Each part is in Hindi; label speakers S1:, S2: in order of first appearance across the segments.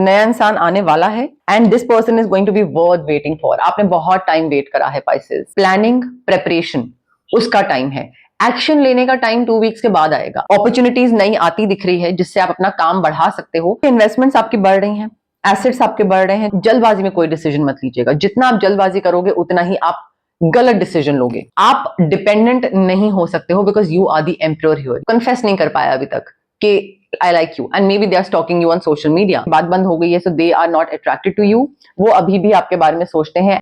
S1: नया इंसान आने वाला है and this person is going to be worth waiting for. आपने बहुत टाइम वेट करा है पाइसेस। प्लानिंग, प्रेपरेशन, उसका टाइम है। एक्शन लेने का टाइम 2 वीक्स के बाद आएगा। अपॉर्चुनिटीज नई आती दिख रही है जिससे आप अपना काम बढ़ा सकते हो। इन्वेस्टमेंट्स आपकी बढ़ रही हैं, एसेट्स आपके बढ़ रहे हैं। जल्दबाजी में कोई डिसीजन मत लीजिएगा। जितना आप जल्दबाजी करोगे उतना ही आप गलत डिसीजन लोगे। आप डिपेंडेंट नहीं हो सकते हो because you are the emperor here. Confess नहीं कर पाया अभी तक कि I like you and maybe they are stalking you on social media. बात बंद हो गई है, so they are not attracted to you. वो अभी भी आपके बारे में सोचते हैं।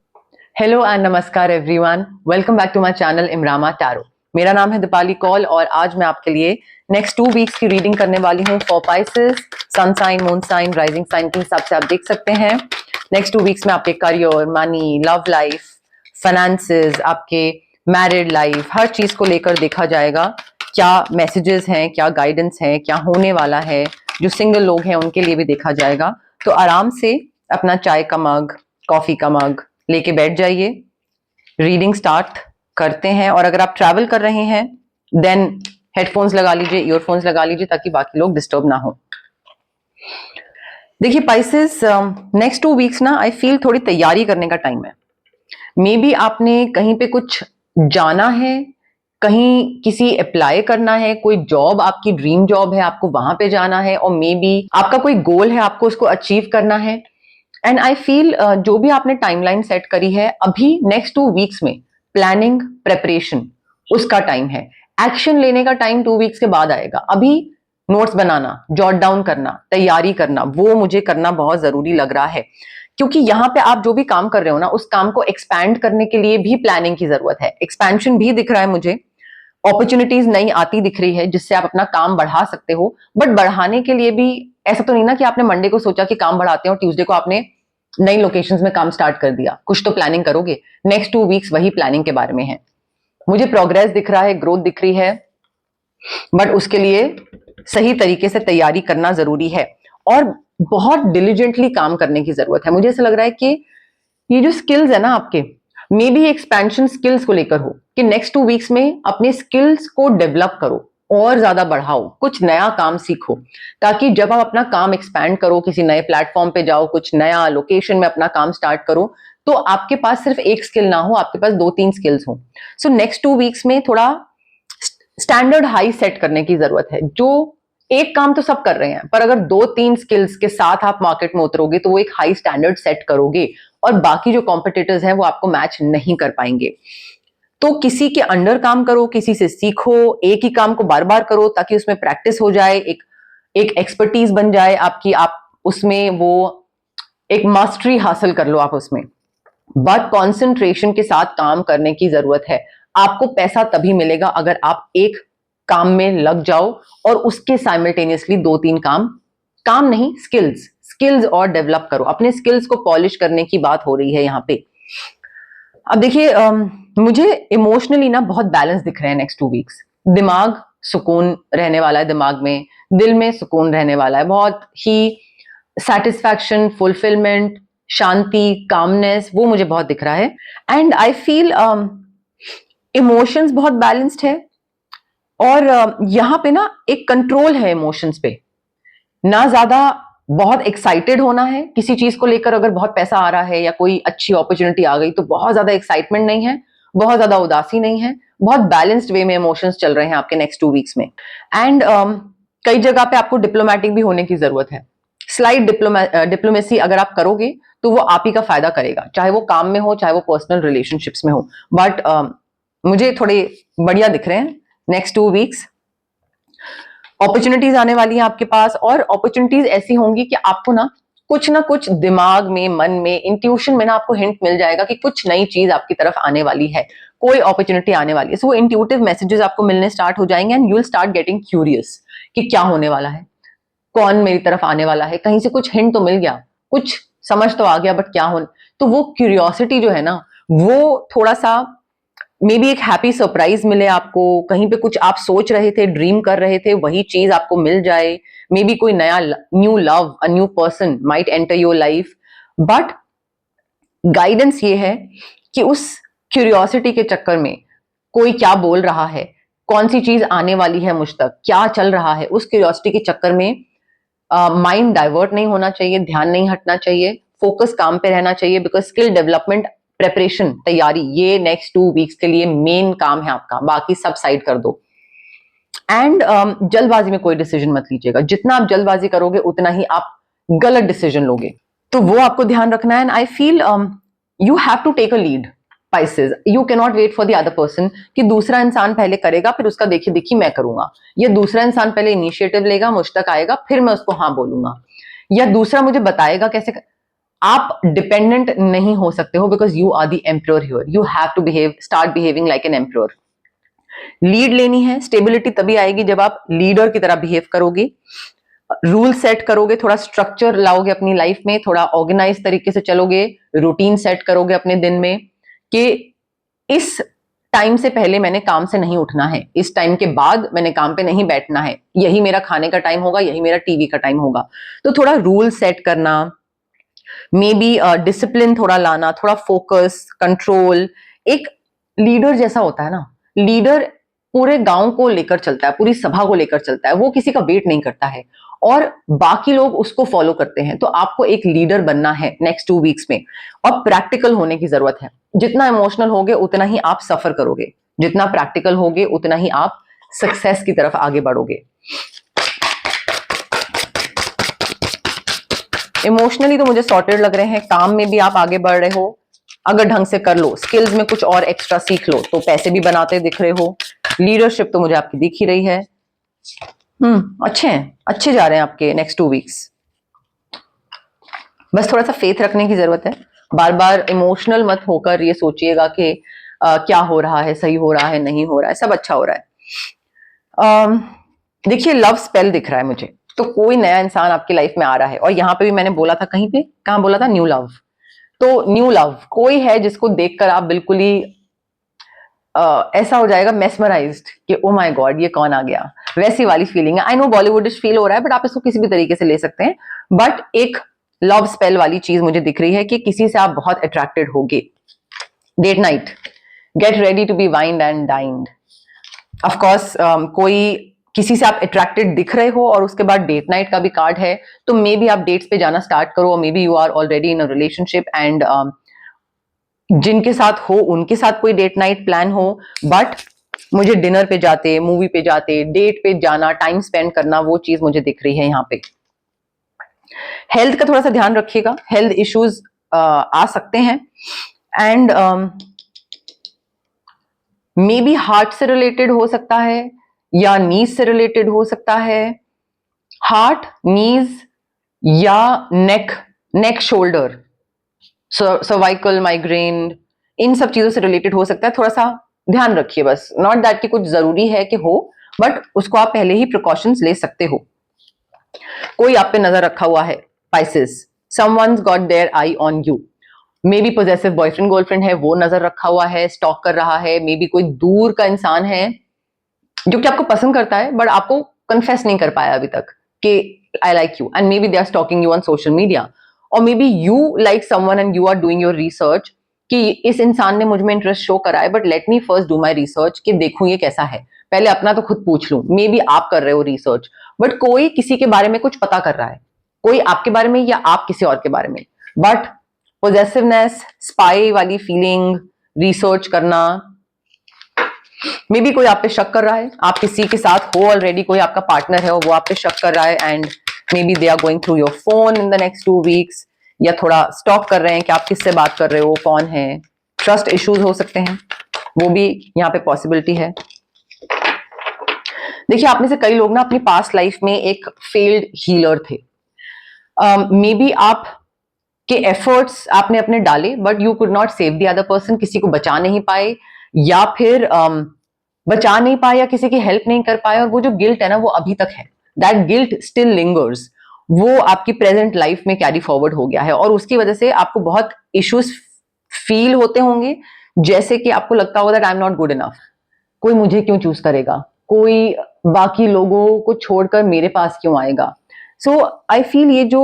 S1: Hello and नमस्कार everyone. Welcome back to my channel इमरामा टैरो। मेरा नाम है दीपाली कौल और आज मैं आपके लिए नेक्स्ट 2 वीक्स की रीडिंग करने वाली हूँ for Pisces, sun sign, moon sign, rising sign के हिसाब से आप देख सकते हैं। नेक्स्ट 2 वीक्स में आपके career, money, love life, finances, आपके मैरिड लाइफ, हर चीज को लेकर देखा जाएगा। क्या मैसेजेस हैं, क्या गाइडेंस है, क्या होने वाला है। जो सिंगल लोग हैं उनके लिए भी देखा जाएगा। तो आराम से अपना चाय का मग, कॉफी का मग लेके बैठ जाइए। रीडिंग स्टार्ट करते हैं। और अगर आप ट्रैवल कर रहे हैं देन हेडफोन्स लगा लीजिए, ईयरफोन्स लगा लीजिए ताकि बाकी लोग डिस्टर्ब ना हो। देखिए पाइसेस, नेक्स्ट 2 वीक्स ना आई फील थोड़ी तैयारी करने का टाइम है। मे बी आपने कहीं पे कुछ जाना है, कहीं किसी अप्लाई करना है, कोई जॉब आपकी ड्रीम जॉब है, आपको वहां पे जाना है, और मे बी आपका कोई गोल है, आपको उसको अचीव करना है। एंड आई फील जो भी आपने टाइमलाइन सेट करी है अभी नेक्स्ट 2 वीक्स में, प्लानिंग, प्रेपरेशन, उसका टाइम है। एक्शन लेने का टाइम 2 वीक्स के बाद आएगा। अभी नोट्स बनाना, जॉट डाउन करना, तैयारी करना, वो मुझे करना बहुत जरूरी लग रहा है क्योंकि यहाँ पे आप जो भी काम कर रहे हो ना, उस काम को एक्सपैंड करने के लिए भी प्लानिंग की जरूरत है। एक्सपेंशन भी दिख रहा है मुझे, अपॉर्चुनिटीज नई आती दिख रही है जिससे आप अपना काम बढ़ा सकते हो। बट बढ़ाने के लिए भी ऐसा तो नहीं ना कि आपने मंडे को सोचा कि काम बढ़ाते हैं और ट्यूसडे को आपने नई लोकेशंस में काम स्टार्ट कर दिया। कुछ तो प्लानिंग करोगे। नेक्स्ट 2 वीक्स वही प्लानिंग के बारे में है। मुझे प्रोग्रेस दिख रहा है, ग्रोथ दिख रही है, बट उसके लिए सही तरीके से तैयारी करना जरूरी है और बहुत डिलीजेंटली काम करने की जरूरत है। मुझे ऐसा लग रहा है कि ये जो स्किल्स है ना आपके, मे बी एक्सपेंशन स्किल्स को लेकर हो कि नेक्स्ट 2 वीक्स में अपने स्किल्स को डेवलप करो और ज्यादा बढ़ाओ, कुछ नया काम सीखो ताकि जब आप अपना काम एक्सपैंड करो, किसी नए प्लेटफॉर्म पे जाओ, कुछ नया लोकेशन में अपना काम स्टार्ट करो, तो आपके पास सिर्फ एक स्किल ना हो, आपके पास 2-3 स्किल्स हो। सो नेक्स्ट 2 वीक्स में थोड़ा स्टैंडर्ड हाई सेट करने की जरूरत है। जो एक काम तो सब कर रहे हैं, पर अगर 2-3 स्किल्स के साथ आप मार्केट में उतरोगे तो वो एक हाई स्टैंडर्ड सेट करोगे और बाकी जो कॉम्पिटिटर्स हैं वो आपको मैच नहीं कर पाएंगे। तो किसी के अंडर काम करो, किसी से सीखो, एक ही काम को बार बार करो ताकि उसमें प्रैक्टिस हो जाए, एक एक्सपर्टीज बन जाए आपकी, आप उसमें वो एक मास्टरी हासिल कर लो आप उसमें। बट कॉन्सेंट्रेशन के साथ काम करने की जरूरत है। आपको पैसा तभी मिलेगा अगर आप एक काम में लग जाओ और उसके साइमल्टेनियसली 2-3 काम, काम नहीं, स्किल्स और डेवलप करो। अपने स्किल्स को पॉलिश करने की बात हो रही है यहाँ पे। अब देखिए, मुझे इमोशनली ना बहुत बैलेंस दिख रहे हैं नेक्स्ट 2 वीक्स। दिमाग सुकून रहने वाला है, दिमाग में, दिल में सुकून रहने वाला है, बहुत ही सेटिस्फैक्शन, फुलफिलमेंट, शांति, कामनेस, वो मुझे बहुत दिख रहा है। एंड आई फील इमोशंस बहुत बैलेंस्ड है और यहाँ पे ना एक कंट्रोल है इमोशंस पे। ना ज्यादा बहुत एक्साइटेड होना है किसी चीज को लेकर। अगर बहुत पैसा आ रहा है या कोई अच्छी अपॉर्चुनिटी आ गई तो बहुत ज्यादा एक्साइटमेंट नहीं है, बहुत ज्यादा उदासी नहीं है। बहुत बैलेंस्ड वे में इमोशंस चल रहे हैं आपके नेक्स्ट 2 वीक्स में। एंड कई जगह पे आपको डिप्लोमेटिक भी होने की जरूरत है। स्लाइड डिप्लोमेसी अगर आप करोगे तो वो आप ही का फायदा करेगा, चाहे वो काम में हो, चाहे वो पर्सनल रिलेशनशिप्स में हो। बट मुझे थोड़े बढ़िया दिख रहे हैं नेक्स्ट 2 वीक्स। अपॉर्चुनिटीज आने वाली हैं आपके पास और अपॉर्चुनिटीज ऐसी होंगी कि आपको ना कुछ दिमाग में, मन में, इंट्यूशन में ना आपको हिंट मिल जाएगा कि कुछ नई चीज आपकी तरफ आने वाली है, कोई अपॉर्चुनिटी आने वाली है। सो वो इंट्यूटिव मैसेजेस आपको मिलने स्टार्ट हो जाएंगे and you will start getting curious कि क्या होने वाला है, कौन मेरी तरफ आने वाला है। कहीं से कुछ हिंट तो मिल गया, कुछ समझ तो आ गया, बट क्या हो। तो वो क्यूरियोसिटी जो है ना, वो थोड़ा सा मे बी एक हैप्पी सरप्राइज मिले आपको। कहीं पे कुछ आप सोच रहे थे, ड्रीम कर रहे थे, वही चीज आपको मिल जाए। मे बी कोई नया new love, a new person might enter your life. But guidance ये है कि उस क्यूरियोसिटी के चक्कर में कोई क्या बोल रहा है, कौन सी चीज आने वाली है मुझ तक, क्या चल रहा है, उस क्यूरियोसिटी के चक्कर में माइंड डाइवर्ट नहीं होना चाहिए, ध्यान नहीं हटना चाहिए, फोकस काम पे रहना चाहिए, बिकॉज स्किल डेवलपमेंट, प्रेपरेशन, तैयारी, ये नेक्स्ट 2 वीक्स के लिए मेन काम है आपका, बाकी सब साइड कर दो। एंड जल्दबाजी में कोई डिसीजन मत लीजिएगा, जितना आप जल्दबाजी करोगे उतना ही आप गलत डिसीजन लोगे, तो वो आपको ध्यान रखना है। And I feel you have to take a lead Pisces, you can not wait for the other person कि दूसरा इंसान पहले करेगा फिर उसका देखी देखी मैं करूंगा, या दूसरा इंसान पहले इनिशिएटिव लेगा, मुझ तक आएगा, फिर मैं उसको हाँ बोलूंगा, या दूसरा मुझे बताएगा कैसे आप डिपेंडेंट नहीं हो सकते हो, because you are the emperor here, you have to behave, start behaving like an emperor. Lead लेनी है, स्टेबिलिटी तभी आएगी जब आप लीडर की तरह बिहेव करोगे, रूल सेट करोगे, थोड़ा स्ट्रक्चर लाओगे अपनी लाइफ में, थोड़ा ऑर्गेनाइज तरीके से चलोगे, रूटीन सेट करोगे अपने दिन में कि इस टाइम से पहले मैंने काम से नहीं उठना है, इस टाइम के बाद मैंने काम पे नहीं बैठना है, यही मेरा खाने का टाइम होगा, यही मेरा टीवी का टाइम होगा। तो थोड़ा रूल सेट करना, मे बी डिसिप्लिन थोड़ा लाना, थोड़ा फोकस, कंट्रोल। एक लीडर जैसा होता है ना, लीडर पूरे गांव को लेकर चलता है, पूरी सभा को लेकर चलता है, वो किसी का वेट नहीं करता है और बाकी लोग उसको फॉलो करते हैं। तो आपको एक लीडर बनना है नेक्स्ट 2 वीक्स में, और प्रैक्टिकल होने की जरूरत है। जितना इमोशनल होगे उतना ही आप सफर करोगे, जितना प्रैक्टिकल होगे उतना ही आप सक्सेस की तरफ आगे बढ़ोगे। इमोशनली तो मुझे सॉर्टेड लग रहे हैं, काम में भी आप आगे बढ़ रहे हो, अगर ढंग से कर लो, स्किल्स में कुछ और एक्स्ट्रा सीख लो तो पैसे भी बनाते दिख रहे हो। लीडरशिप तो मुझे आपकी दिख ही रही है। अच्छे हैं, अच्छे जा रहे हैं आपके नेक्स्ट 2 वीक्स। बस थोड़ा सा फेथ रखने की जरूरत है, बार बार इमोशनल मत होकर ये सोचिएगा कि क्या हो रहा है, सही हो रहा है, नहीं हो रहा है, सब अच्छा हो रहा है। देखिए लव स्पेल दिख रहा है मुझे, तो कोई नया इंसान आपकी लाइफ में आ रहा है, और यहाँ पे भी मैंने बोला था, कहीं पे कहाँ बोला था, न्यू लव। तो न्यू लव कोई है जिसको देखकर आप बिल्कुल ही ऐसा हो जाएगा मेस्मराइज्ड कि ओ माय गॉड ये कौन आ गया, वैसी वाली फीलिंग है। आई नो बॉलीवुडिश फील हो रहा है, बट आप इसको किसी भी तरीके से ले सकते हैं। बट एक लव स्पेल वाली चीज मुझे दिख रही है कि किसी से आप बहुत अट्रैक्टेड होगे। Date night, get ready to be wined and dined. Of course कोई किसी से आप अट्रैक्टेड दिख रहे हो और उसके बाद डेट नाइट का भी कार्ड है, तो मे बी आप डेट्स पे जाना स्टार्ट करो, और maybe you are already in a relationship and जिनके साथ हो उनके साथ कोई डेट नाइट प्लान हो, बट मुझे डिनर पे जाते, मूवी पे जाते, डेट पे जाना, टाइम स्पेंड करना, वो चीज मुझे दिख रही है यहाँ पे। हेल्थ का थोड़ा सा ध्यान रखिएगा, हेल्थ इश्यूज आ सकते हैं, एंड मे बी हार्ट से रिलेटेड हो सकता है या नीज से रिलेटेड हो सकता है। हार्ट, नीज या नेक शोल्डर, सर्वाइकल, माइग्रेन, इन सब चीजों से रिलेटेड हो सकता है। थोड़ा सा ध्यान रखिए, बस नॉट दैट कि कुछ जरूरी है कि हो, बट उसको आप पहले ही प्रिकॉशंस ले सकते हो। कोई आप पे नजर रखा हुआ है Pisces, someone's got their eye on you. Maybe possessive boyfriend girlfriend है, वो नजर रखा हुआ है, स्टॉक कर रहा है। मे बी कोई दूर का इंसान है जो कि आपको पसंद करता है बट आपको कन्फेस नहीं कर पाया अभी तक कि I like you, and maybe they are stalking you on social media, और maybe you like someone and you are doing your research कि इस इंसान ने मुझ में इंटरेस्ट शो करा है, but let me first do my research कि देखूं ये कैसा है, पहले अपना तो खुद पूछ लूं। मे बी आप कर रहे हो रिसर्च, बट कोई किसी के बारे में कुछ पता कर रहा है, कोई आपके बारे में या आप किसी और के बारे में, बट पोजेसिवनेस, स्पाई वाली फीलिंग, रिसर्च करना। मे बी कोई आप पे शक कर रहा है, आप किसी के साथ हो ऑलरेडी, कोई आपका पार्टनर है और वो आप पे शक कर रहा है, and maybe they are going through your phone in the next 2 weeks, या थोड़ा स्टॉक कर रहे हैं कि आप किससे बात कर रहे हो, कौन है। ट्रस्ट इश्यूज हो सकते हैं, वो भी यहाँ पे पॉसिबिलिटी है। देखिए आप में से कई लोग ना अपनी पास्ट लाइफ में एक फेल्ड हीलर थे। मे बी आप के एफर्ट्स आपने अपने डाले, but you could not save the other person, किसी को बचा नहीं पाए, या फिर बचा नहीं पाए, या किसी की हेल्प नहीं कर पाए, और वो जो गिल्ट है ना वो अभी तक है, दैट गिल्ट स्टिल लिंगर्स, वो आपकी प्रेजेंट लाइफ में कैरी फॉरवर्ड हो गया है, और उसकी वजह से आपको बहुत इश्यूज फील होते होंगे, जैसे कि आपको लगता होगा that I am not good enough, कोई मुझे क्यों चूज करेगा, कोई बाकी लोगों को छोड़कर मेरे पास क्यों आएगा। सो आई फील ये जो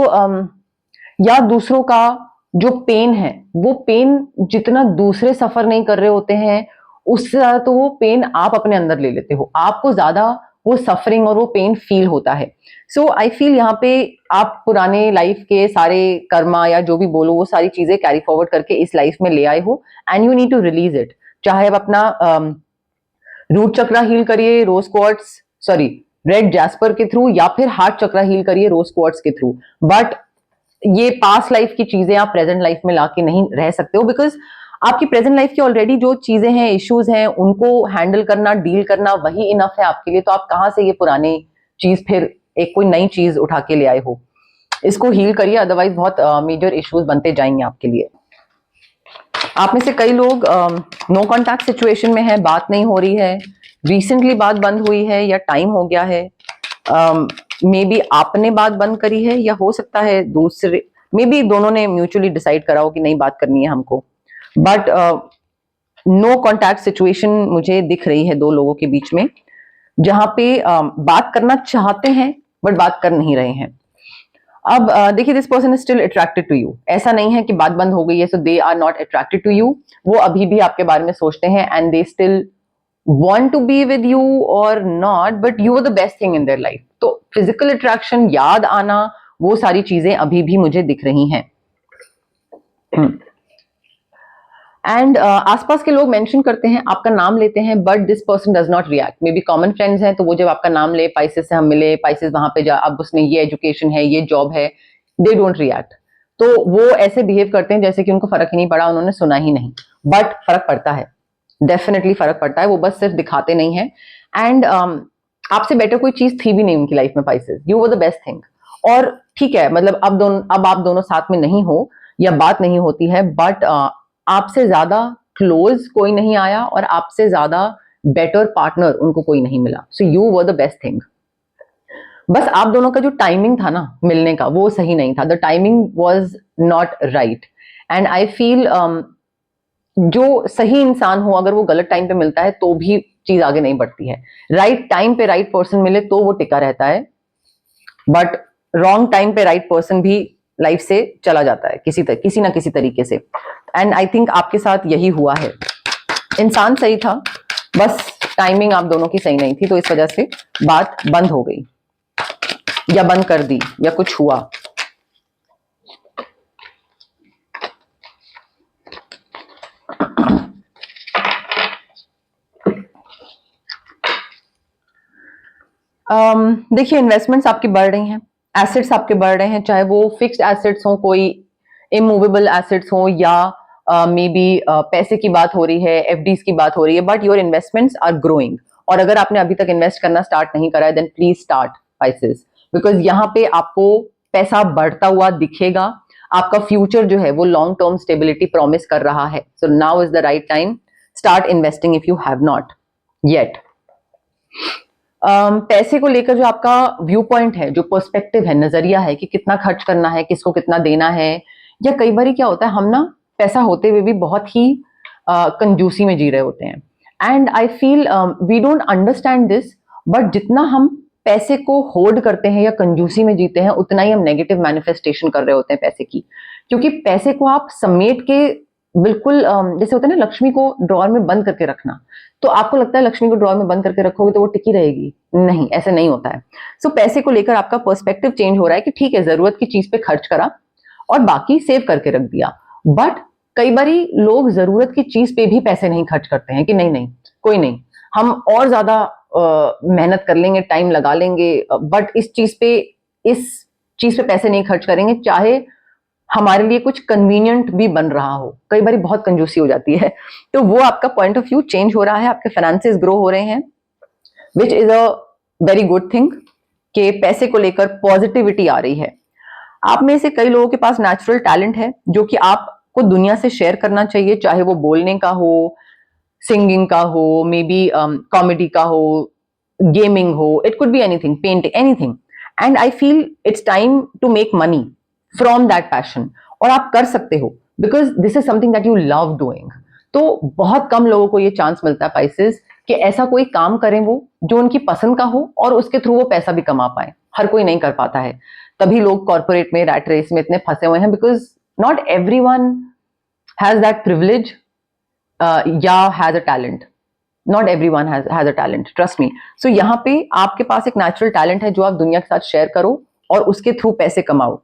S1: या दूसरों का जो पेन है, वो पेन जितना दूसरे सफर नहीं कर रहे होते हैं उससे ज्यादा तो वो पेन आप अपने अंदर ले लेते हो, आपको ज्यादा वो सफरिंग और वो पेन फील होता है। सो आई फील यहाँ पे आप पुराने लाइफ के सारे कर्मा या जो भी बोलो वो सारी चीजें कैरी फॉरवर्ड करके इस लाइफ में ले आए हो, and you need to release it. चाहे आप अपना रूट चक्रा हील करिए rose quartz, sorry, red jasper के थ्रू, या फिर हार्ट चक्रा हील करिए रोज क्वार्ट्स के थ्रू, बट ये पास्ट लाइफ की चीजें आप प्रेजेंट लाइफ में लाके नहीं रह सकते हो, बिकॉज आपकी प्रेजेंट लाइफ की ऑलरेडी जो चीजें हैं, इश्यूज हैं, उनको हैंडल करना, डील करना वही इनफ है आपके लिए। तो आप कहां से ये पुरानी चीज फिर एक कोई नई चीज उठा के ले आए हो? इसको हील करिए, अदरवाइज बहुत मेजर इश्यूज बनते जाएंगे आपके लिए। आप में से कई लोग नो कॉन्टैक्ट सिचुएशन में है, बात नहीं हो रही है, रिसेंटली बात बंद हुई है या टाइम हो गया है, मे बी आपने बात बंद करी है या हो सकता है दूसरे, मे बी दोनों ने म्यूचुअली डिसाइड करा हो कि नहीं बात करनी है हमको, बट नो कॉन्टैक्ट सिचुएशन मुझे दिख रही है दो लोगों के बीच में, जहां पे बात करना चाहते हैं बट बात कर नहीं रहे हैं। अब देखिए, this person is still attracted to you. ऐसा नहीं है कि बात बंद हो गई है so they are not attracted to you. वो अभी भी आपके बारे में सोचते हैं and they still want to be with you or not, but you were the best thing in their life। तो फिजिकल अट्रैक्शन, याद आना, वो सारी चीजें अभी भी मुझे दिख रही हैं। एंड आसपास के लोग मेंशन करते हैं, आपका नाम लेते हैं, but this person does not react. May be common friends हैं, तो वो जब आपका नाम ले, पाइसेस से हम मिले, पाइसेस वहां पे जा, अब उसने ये एजुकेशन है, ये जॉब है, दे डोंट रिएक्ट। तो वो ऐसे बिहेव करते हैं जैसे कि उनको फर्क ही नहीं पड़ा, उन्होंने सुना ही नहीं। बट फर्क पड़ता है, डेफिनेटली फर्क पड़ता है, वो बस सिर्फ दिखाते नहीं है। एंड आपसे बेटर कोई चीज थी भी नहीं उनकी लाइफ में Pisces, you were the best thing. और ठीक है, मतलब अब आप दोनों साथ में नहीं हो या बात नहीं होती है, बट आपसे ज्यादा क्लोज कोई नहीं आया और आपसे ज्यादा बेटर पार्टनर उनको कोई नहीं मिला। So you were the best thing. बस आप दोनों का जो टाइमिंग था ना मिलने का, वो सही नहीं था। The timing was not right. And I feel जो सही इंसान हो, अगर वो गलत टाइम पे मिलता है तो भी चीज आगे नहीं बढ़ती है। राइट टाइम पे राइट पर्सन मिले तो वो टिका रहता है, बट रॉन्ग टाइम पे राइट पर्सन भी लाइफ से चला जाता है किसी ना किसी तरीके से। एंड आई थिंक आपके साथ यही हुआ है। इंसान सही था, बस टाइमिंग आप दोनों की सही नहीं थी, तो इस वजह से बात बंद हो गई या बंद कर दी या कुछ हुआ। देखिए, इन्वेस्टमेंट्स आपकी बढ़ रही हैं, एसेट्स आपके बढ़ रहे हैं, चाहे वो फिक्स्ड एसेट्स हो, कोई इमूवेबल एसेट्स हो, या मे बी पैसे की बात हो रही है, एफडीज की बात हो रही है, but your investments are growing. और अगर आपने अभी तक इन्वेस्ट करना स्टार्ट नहीं करा है, then please start pieces, because यहाँ पे आपको पैसा बढ़ता हुआ दिखेगा। आपका फ्यूचर जो है वो लॉन्ग टर्म स्टेबिलिटी प्रॉमिस कर रहा है। So now is the right time, start investing if you have not yet. पैसे को लेकर जो आपका व्यू पॉइंट है, जो पर्सपेक्टिव है, नजरिया है कि कितना खर्च करना है, किसको कितना देना है, या कई बार क्या होता है, हम ना पैसा होते हुए भी बहुत ही कंजूसी में जी रहे होते हैं। And I feel we don't understand this, but जितना हम पैसे को होल्ड करते हैं या कंजूसी में जीते हैं, उतना ही हम नेगेटिव मैनिफेस्टेशन कर रहे होते हैं पैसे की। क्योंकि पैसे को आप समेट के बिल्कुल जैसे होता है ना, लक्ष्मी को ड्रॉअर में बंद करके रखना, तो आपको लगता है लक्ष्मी को ड्रॉअर में बंद करके रखोगे तो वो टिकी रहेगी। नहीं, ऐसे नहीं होता है। सो पैसे को लेकर आपका पर्सपेक्टिव चेंज हो रहा है कि ठीक है, जरूरत की चीज पे खर्च करा और बाकी सेव करके रख दिया। बट कई बारी लोग जरूरत की चीज पे भी पैसे नहीं खर्च करते हैं कि नहीं नहीं कोई नहीं, हम और ज्यादा मेहनत कर लेंगे, टाइम लगा लेंगे, बट इस चीज पे पैसे नहीं खर्च करेंगे, चाहे हमारे लिए कुछ कन्वीनियंट भी बन रहा हो। कई बार बहुत कंजूसी हो जाती है। तो वो आपका पॉइंट ऑफ व्यू चेंज हो रहा है, आपके फाइनेंसेस ग्रो हो रहे हैं, which is a very good thing, कि पैसे को लेकर पॉजिटिविटी आ रही है। आप में से कई लोगों के पास नेचुरल टैलेंट है जो कि आपको दुनिया से शेयर करना चाहिए, चाहे वो बोलने का हो, सिंगिंग का हो, मे बी कॉमेडी का हो, गेमिंग हो, it could be anything, painting, anything. And I feel it's time to make money from that passion, और आप कर सकते हो, because this is something that you love doing. तो बहुत कम लोगों को ये चांस मिलता है पाइसेस कि ऐसा कोई काम करें वो जो उनकी पसंद का हो और उसके थ्रू वो पैसा भी कमा पाए। हर कोई नहीं कर पाता है, तभी लोग कॉर्पोरेट में, रैट रेस में इतने फंसे हुए हैं, because not everyone has that privilege या has a talent. Not everyone has a talent, trust me. So यहाँ पे आपके पास एक नेचुरल टैलेंट है जो आप दुनिया के साथ शेयर करो और उसके थ्रू पैसे कमाओ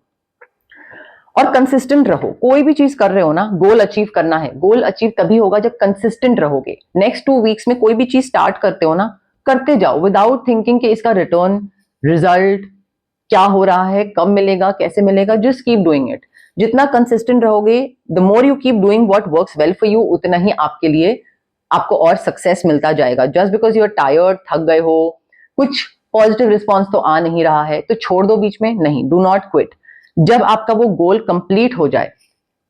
S1: और कंसिस्टेंट रहो। कोई भी चीज कर रहे हो ना, गोल अचीव करना है, गोल अचीव तभी होगा जब कंसिस्टेंट रहोगे। नेक्स्ट 2 वीक्स में कोई भी चीज स्टार्ट करते हो ना, करते जाओ विदाउट थिंकिंग कि इसका रिटर्न, रिजल्ट क्या हो रहा है, कब मिलेगा, कैसे मिलेगा। Just keep doing it. जितना कंसिस्टेंट रहोगे, the more you keep doing what works well for you, उतना ही आपके लिए आपको और सक्सेस मिलता जाएगा। Just because you are tired, थक गए हो, कुछ पॉजिटिव रिस्पॉन्स तो आ नहीं रहा है तो छोड़ दो बीच में, नहीं, डू नॉट क्विट। जब आपका वो गोल कंप्लीट हो जाए,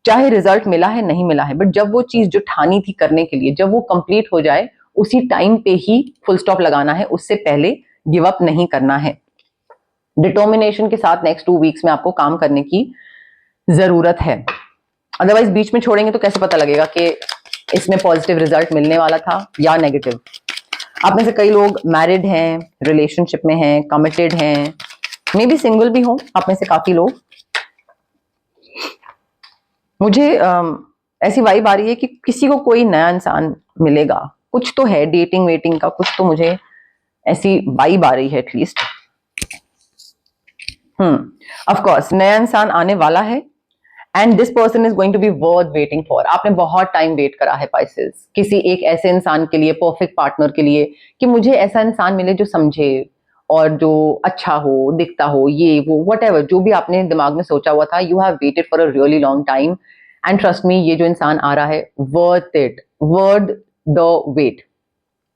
S1: चाहे रिजल्ट मिला है नहीं मिला है, बट जब वो चीज जो ठानी थी करने के लिए, जब वो कंप्लीट हो जाए, उसी टाइम पे ही फुल स्टॉप लगाना है, उससे पहले गिव अप नहीं करना है। डिटर्मिनेशन के साथ नेक्स्ट 2 वीक्स में आपको काम करने की जरूरत है। अदरवाइज बीच में छोड़ेंगे तो कैसे पता लगेगा कि इसमें पॉजिटिव रिजल्ट मिलने वाला था या नेगेटिव। आप में से कई लोग मैरिड हैं, रिलेशनशिप में हैं, कमिटेड हैं, मे बी सिंगल भी हो आप में से काफी लोग। मुझे ऐसी वाइब आ रही है कि किसी को कोई नया इंसान मिलेगा, कुछ तो है डेटिंग वेटिंग का, कुछ तो मुझे ऐसी वाइब आ रही है एटलीस्ट। ऑफ कोर्स नया इंसान आने वाला है and this person is going to be worth waiting for. आपने बहुत टाइम वेट करा है पाइसेस, किसी एक ऐसे इंसान के लिए, परफेक्ट पार्टनर के लिए, कि मुझे ऐसा इंसान मिले जो समझे और जो अच्छा हो, दिखता हो, ये वो वट जो भी आपने दिमाग में सोचा हुआ था, you have waited for a really long time and trust me, ये जो इंसान आ रहा है, worth it, worth the wait.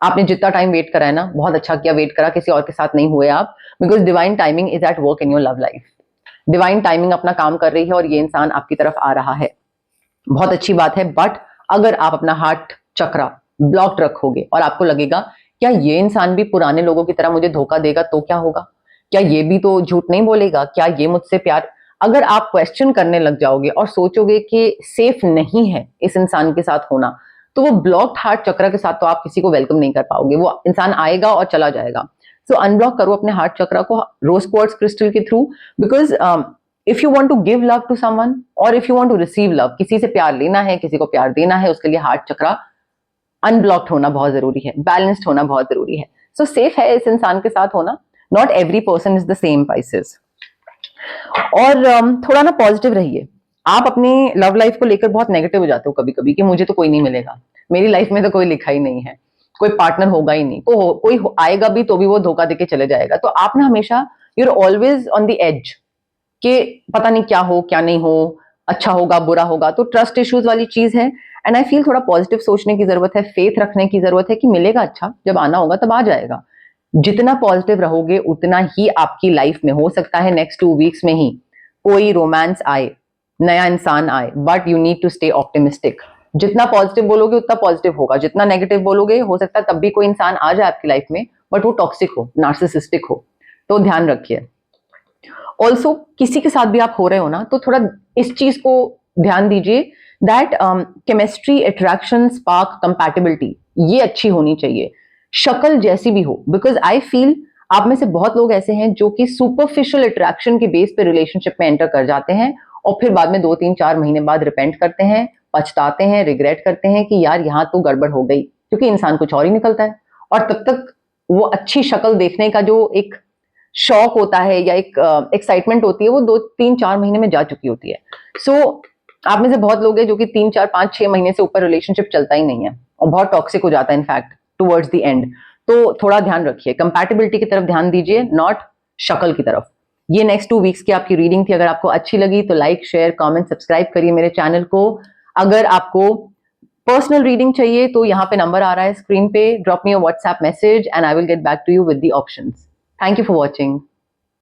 S1: आपने जितना टाइम वेट करा है ना, बहुत अच्छा किया वेट करा, किसी और के साथ नहीं हुए आप, because divine timing is at work in your love life. Divine timing अपना काम कर रही है और ये इंसान आपकी तरफ आ रहा है, बहुत अच्छी बात है। बट अगर आप अपना हार्ट चक्रा ब्लॉक्ड रखोगे और आपको लगेगा क्या ये इंसान भी पुराने लोगों की तरह मुझे धोखा देगा तो क्या होगा, क्या ये भी तो झूठ नहीं बोलेगा, क्या ये मुझसे प्यार, अगर आप क्वेश्चन करने लग जाओगे और सोचोगे कि सेफ नहीं है इस इंसान के साथ होना, तो वो ब्लॉक्ड हार्ट चक्र के साथ तो आप किसी को वेलकम नहीं कर पाओगे। वो इंसान आएगा और चला जाएगा। सो अनब्लॉक करो अपने हार्ट चक्र को रोज क्वार्ट्ज क्रिस्टल के through, because if you want to give love to someone और if you want to receive love, किसी से प्यार लेना है, किसी को प्यार देना है, उसके लिए हार्ट चक्र अनब्लॉक्ड होना बहुत जरूरी है, बैलेंस्ड होना बहुत जरूरी है। सो सेफ है इस इंसान के साथ होना। Not every person is the same Pisces. और थोड़ा ना पॉजिटिव रहिए। आप अपनी लव लाइफ को लेकर बहुत नेगेटिव हो जाते हो कभी कभी कि मुझे तो कोई नहीं मिलेगा, मेरी लाइफ में तो कोई लिखा ही नहीं है, कोई पार्टनर होगा ही नहीं, कोई आएगा भी तो भी वो धोखा देके चले जाएगा। तो आप ना हमेशा you are always on the edge कि पता नहीं क्या हो क्या नहीं हो, अच्छा होगा बुरा होगा। तो ट्रस्ट इश्यूज वाली चीज है एंड आई फील थोड़ा पॉजिटिव सोचने की जरूरत है, फेथ रखने की जरूरत है कि मिलेगा, अच्छा जब आना होगा तब आ जाएगा। जितना पॉजिटिव रहोगे उतना ही आपकी लाइफ में, हो सकता है नेक्स्ट 2 वीक्स में ही कोई रोमांस आए, नया इंसान आए, but you need to stay optimistic. जितना पॉजिटिव बोलोगे उतना पॉजिटिव होगा, जितना नेगेटिव बोलोगे हो सकता है तब भी कोई इंसान आ जाए आपकी लाइफ में बट वो टॉक्सिक हो, नार्सिसिस्टिक हो। तो ध्यान रखिए। ऑल्सो किसी के साथ भी आप हो रहे हो ना, तो थोड़ा इस चीज को ध्यान दीजिए that chemistry, attraction, spark, compatibility ये अच्छी होनी चाहिए, शक्ल जैसी भी हो। बिकॉज आई फील आप में से बहुत लोग ऐसे हैं जो कि सुपरफिशियल अट्रैक्शन के बेस पे रिलेशनशिप में एंटर कर जाते हैं और फिर बाद में 2-3-4 महीने बाद रिपेंट करते हैं, पछताते हैं, रिग्रेट करते हैं कि यार यहाँ तो गड़बड़ हो गई, क्योंकि इंसान कुछ और ही निकलता है और तब तक वो अच्छी शक्ल देखने का जो एक शौक होता है या एक एक्साइटमेंट होती है वो 2-3-4 महीने में जा चुकी होती है। सो आप में से बहुत लोग हैं जो कि 3-4-5-6 महीने से ऊपर रिलेशनशिप चलता ही नहीं है और बहुत टॉक्सिक हो जाता है इनफैक्ट टुवर्ड्स द एंड। तो थोड़ा ध्यान रखिए, कंपैटिबिलिटी की तरफ ध्यान दीजिए, नॉट शक्ल की तरफ। ये नेक्स्ट 2 वीक्स की आपकी रीडिंग थी। अगर आपको अच्छी लगी तो लाइक, शेयर, कमेंट, सब्सक्राइब करिए मेरे चैनल को। अगर आपको पर्सनल रीडिंग चाहिए तो यहाँ पे नंबर आ रहा है स्क्रीन पे, drop me a WhatsApp message and I will get back to you with the options. Thank you for watching.